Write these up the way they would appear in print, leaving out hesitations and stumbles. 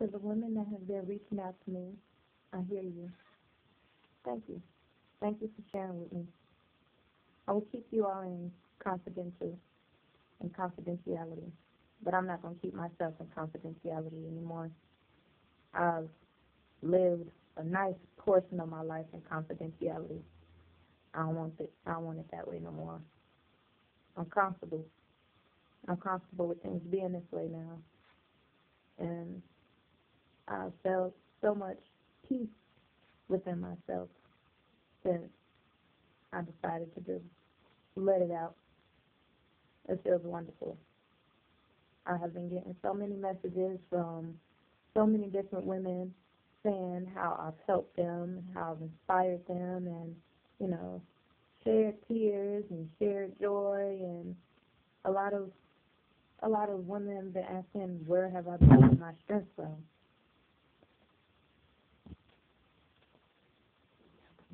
to the women that have been reaching out to me, I hear you. Thank you. Thank you for sharing with me. I will keep you all in confidential and confidentiality, but I'm not going to keep myself in confidentiality anymore. I've lived a nice portion of my life in confidentiality. I don't want it. I don't want it that way no more. I'm comfortable. I'm comfortable with things being this way now, and I felt so much peace within myself since I decided to just let it out. It feels wonderful. I have been getting so many messages from so many different women saying how I've helped them, how I've inspired them, and, shared tears and shared joy, and a lot of women have been asking, where have I been getting my strength from?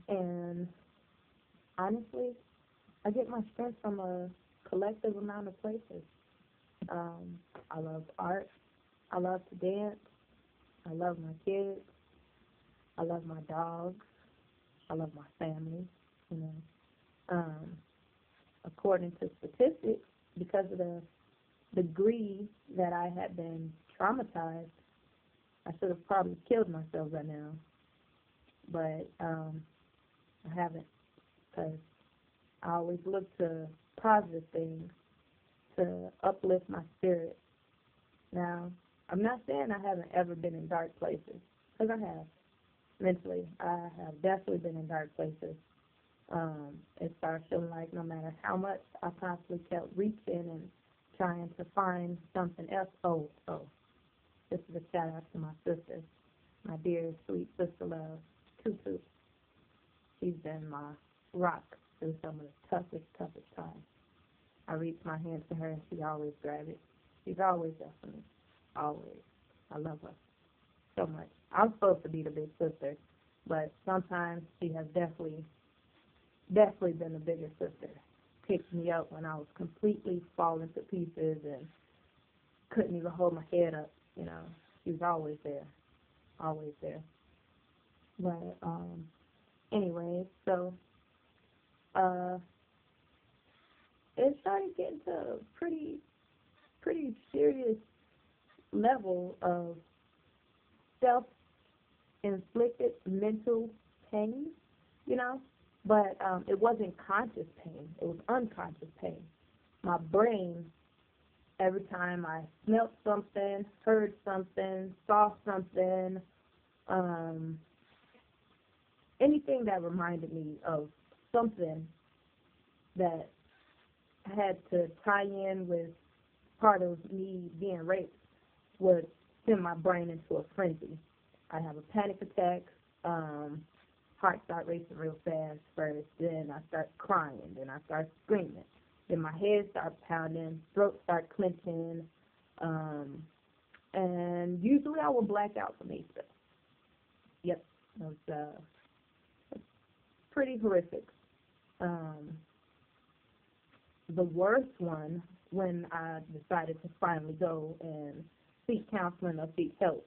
And honestly, I get my strength from a collective amount of places. I love art. I love to dance. I love my kids. I love my dogs. I love my family. You know, according to statistics, because of the degree that I had been traumatized, I should have probably killed myself right now. But I haven't, because I always look to positive things to uplift my spirit. Now, I'm not saying I haven't ever been in dark places, because I have. Mentally, I have definitely been in dark places. It started feeling like no matter how much I constantly kept reaching and trying to find something else. Oh, this is a shout out to my sister, my dear, sweet sister love, Tutu. She's been my rock through some of the toughest times. I reach my hand to her and she always grabs it. She's always there for me. Always. I love her so much. I'm supposed to be the big sister, but sometimes she has definitely been the bigger sister. Picked me up when I was completely falling to pieces and couldn't even hold my head up. She was always there. Always there. But, anyway, so, it started getting to a pretty serious level of self-inflicted mental pain, but it wasn't conscious pain. It was unconscious pain. My brain, every time I smelt something, heard something, saw something, anything that reminded me of something that had to tie in with part of me being raped would send my brain into a frenzy. I'd have a panic attack, heart start racing real fast first, then I start crying, then I start screaming, then my head start pounding, throat start clenching, and usually I will black out from these stuff. Yep, it was pretty horrific. The worst one, when I decided to finally go and seek counseling or seek help,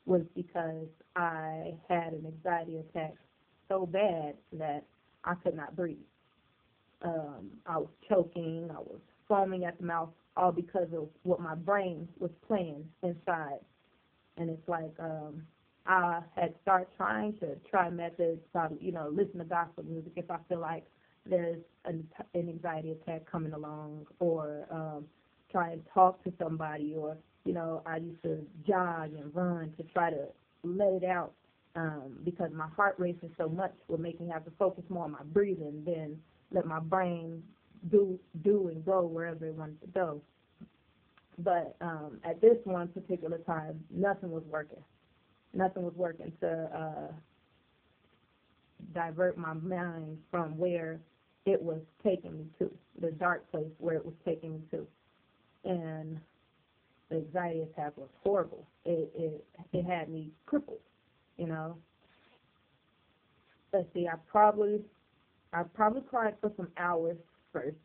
was because I had an anxiety attack so bad that I could not breathe. I was choking, I was foaming at the mouth, all because of what my brain was playing inside. And it's like I had started try methods, probably, listen to gospel music if I feel like there's an anxiety attack coming along, or try and talk to somebody, or, I used to jog and run to try to let it out, because my heart racing so much would make me have to focus more on my breathing than let my brain do and go wherever it wanted to go. But at this one particular time, nothing was working. Nothing was working to divert my mind from where it was taking me to, the dark place where it was taking me to. And the anxiety attack was horrible. It had me crippled, Let's see, I probably cried for some hours first,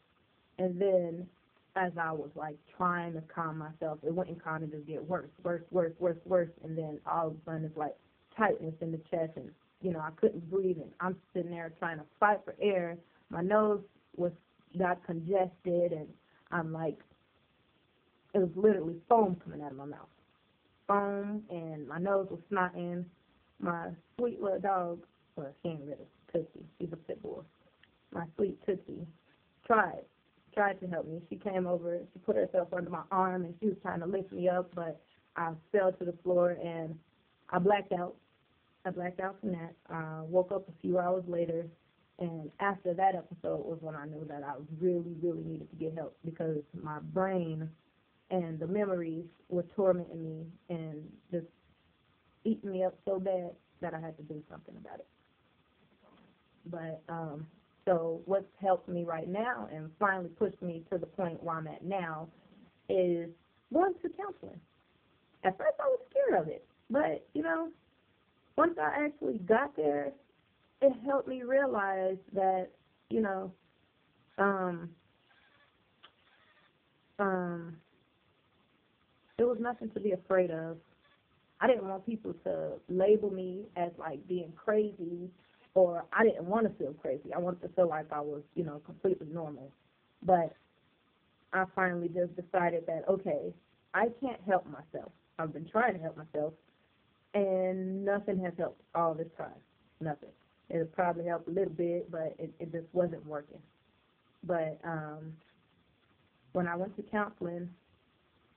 and then as I was like trying to calm myself, it wouldn't kind of just get worse, worse, worse, worse, worse, and then all of a sudden it's like tightness in the chest, and I couldn't breathe, and I'm sitting there trying to fight for air. My nose got congested, and I'm like, it was literally foam coming out of my mouth, foam, and my nose was snotting. My sweet little dog, well, she ain't really Tootsie, she's a pit bull. My sweet Tootsie tried to help me. She came over, she put herself under my arm, and she was trying to lift me up, but I fell to the floor, and I blacked out. I blacked out from that. I woke up a few hours later, and after that episode was when I knew that I really, really needed to get help, because my brain and the memories were tormenting me and just eating me up so bad that I had to do something about it. But so what's helped me right now and finally pushed me to the point where I'm at now is going to counseling. At first I was scared of it, but, once I actually got there, it helped me realize that, there was nothing to be afraid of. I didn't want people to label me as, like, being crazy, or I didn't want to feel crazy. I wanted to feel like I was, completely normal. But I finally just decided that, okay, I can't help myself. I've been trying to help myself, and nothing has helped all this time. Nothing. It'll probably help a little bit, but it just wasn't working. But when I went to counseling,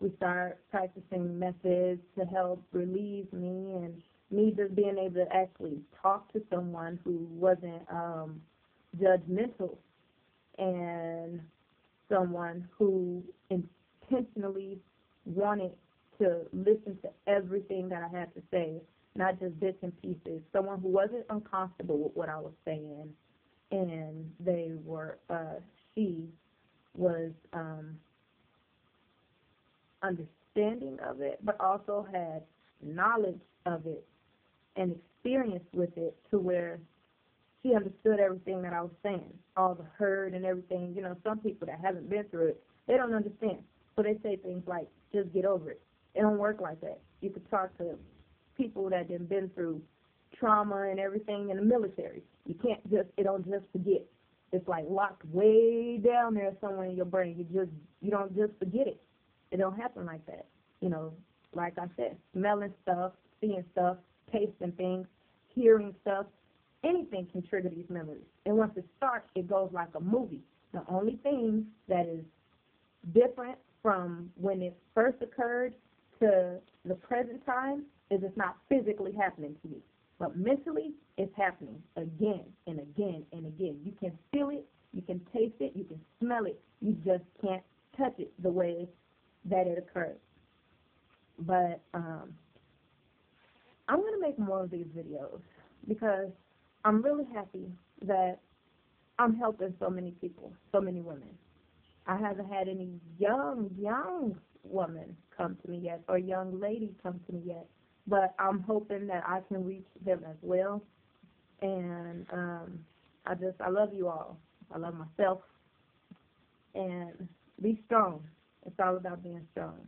we started practicing methods to help relieve me, and me just being able to actually talk to someone who wasn't judgmental, and someone who intentionally wanted to listen to everything that I had to say, not just bits and pieces. Someone who wasn't uncomfortable with what I was saying, and she was understanding of it, but also had knowledge of it and experience with it, to where she understood everything that I was saying, all the hurt and everything. Some people that haven't been through it, they don't understand. So they say things like, just get over it. It don't work like that. You could talk to people that have been through trauma and everything in the military. You don't just forget. It's like locked way down there somewhere in your brain. You don't just forget it. It don't happen like that. Like I said, smelling stuff, seeing stuff, tasting things, hearing stuff, anything can trigger these memories. And once it starts, it goes like a movie. The only thing that is different from when it first occurred to the present time is it's not physically happening to you. But mentally, it's happening again and again and again. You can feel it, you can taste it, you can smell it. You just can't touch it the way that it occurred. But I'm going to make more of these videos, because I'm really happy that I'm helping so many people, so many women. I haven't had any young woman come to me yet, or young lady come to me yet, but I'm hoping that I can reach them as well. And I love you all. I love myself. And be strong. It's all about being strong.